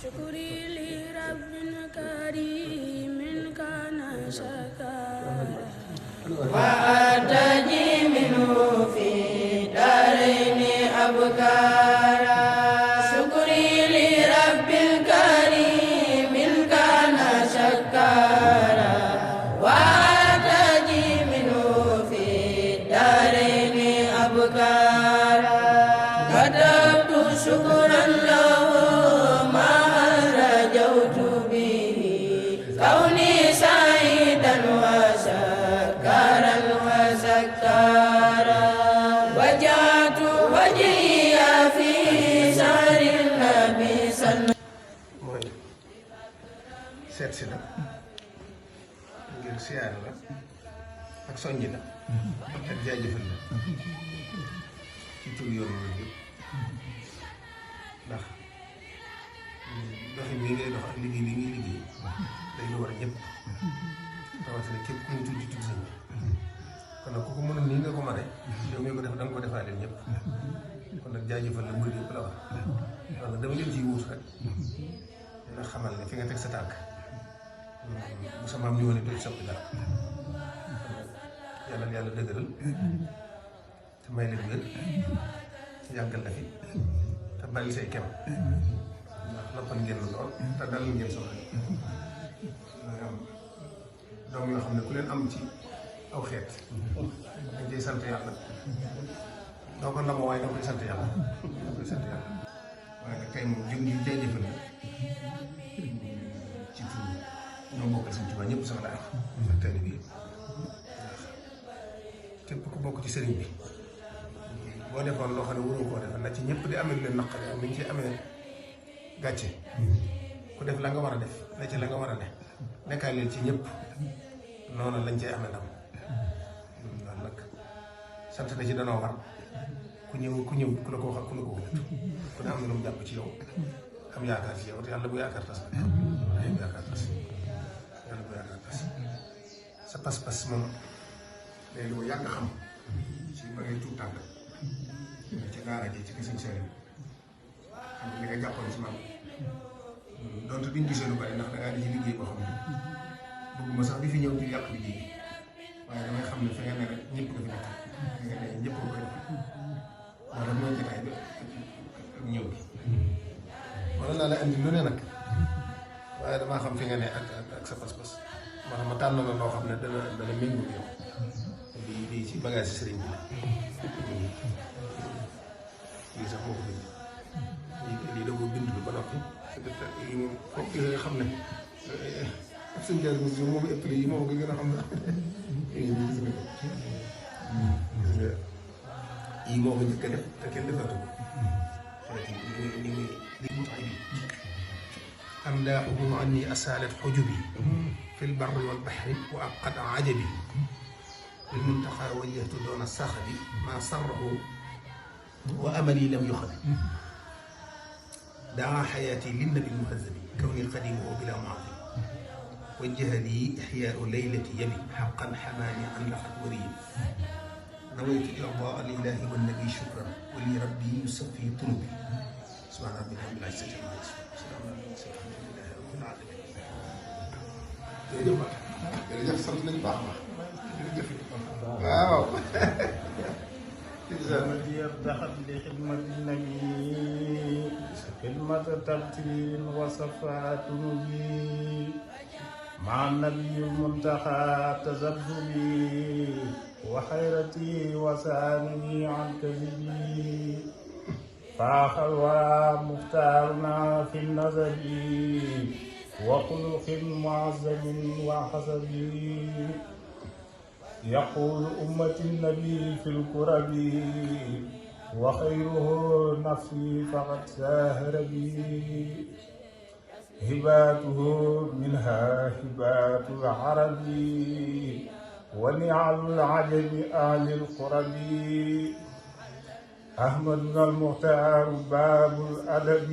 شكري لرب كريم كان شكارا وأرتجي منه في دارين أبكارا شكري لرب كريم كان شكارا وأرتجي منه في دارين أبكارا كتبت شكرا له ما رجوت به كوني سعيدا وشكرا وسكارا وجعت وجهي في شهر النبي صلى mooy seet si la ngir siyaare la ak soññi la ak jaajëfal la ci tur yoon wi yëpp ndax doxin wi ngay dox ak liggéey bi ngay liggéey day lu war a ñëpp rawatina képp ku ñu tudd ci tudd sëñ bi kon nag ku ko mënoon nii nga ko mane yow mi ko def da nga ko defaale ñëpp kon nag jaajëfal la murid yëpp la war wala dama leen ciy wuut rek dina xamal ne fi nga teg sa tànk bu sa maam ñëwoon ne doo ci soppi dara yàlla na yàlla dëgëral te may leen wér yàggal la fi te bari say kem ndax noppal ngeen lool te dal ngeen soxla mooy am doom yoo xam ne ku leen am ci aw xeet dañ koy sant yàlla doo ko ndamoo waaye da koy sant yàlla waaye nag tey moom jóg ngi jaajëfal la ci tur ñoo bokkal Sëñ Tuubaa ñëpp sama daal ak tali bi képp ku bokk ci sëriñ bi boo defoon loo xam ne waroo koo def na ci ñëpp di amee leen naqare am nañ ci amee gàcce ku def la nga war a def ne ci la nga war a ne nekkaay leen ci ñëpp noonu lañ cay amee ndam loolu nag sant na ci danoo war ku ñëw ku la ko wax ku la ko wut ku ne am na lu mu jàpp ci yow am yaakaar ci yow te yàlla bu yaakaar tas yàlla bu yaakaar tas sa pas-pas moom léegi lu yàgg xam ci ba ngay tuut tànk ci daara ji ci suñu sëriñ xam nga li nga jàppoon ci man donte duñ gisee lu bari ndax da ngaa di ci liggéey boo xam ne bëgguma sax di fi ñëw di yàq liggéey waaye damay xam ne fi nga ne rek ñëpp nga fi nekk fi nga ne ñëpp nga koy def wala mooy jotaay bi ak ñëw bi wala naa la indi lu ne nag waaye damaa xam fi nga ne ak sa pas-pas moo tax ma tànn la loo xam ne dana méngoo yow lii ci bagage sëriñ bi la lii sax moo ko bind lii da koo bind ba noppi yi moom foofu yi nga xam ne ak sëñ Diallo moom moo ko ëppale yi moo ko gën a xam ne yii moo ko njëkk a def te kenn defaatu ko li mu tax bi am daa umu anni asalat xujubi fi lbarri walbaxri wa abqat ajabi للمنتقى وجهت دون الصخب ما سره واملي لم يخب دعا حياتي للنبي المهذب كوني قديمه بلا معظم وجه لي احياء ليله يبي حقا حماني عن لقد وريب نويت ارضاء الاله والنبي شكرا ولي ربي يصفي طلبي سبحان ربي الحمد لله عما يصفون سلام على المرسلين الحمد لله رب العالمين. jërëjëf sant nañu baax na waaw دخل لخدمة النبي خدمة تبتير وصفات نبي مع النبي المنتقى تذبذبي وحيرتي وسالني عن كذبي فاخ الورى مختارنا في النظر وخلق معظم وحسب يقول أمة النبي في الكرب وخيره نفسي فقد ساهر بي هباته منها هبات العرب ونعم العجب أهل القرب أحمدنا المختار باب الأدب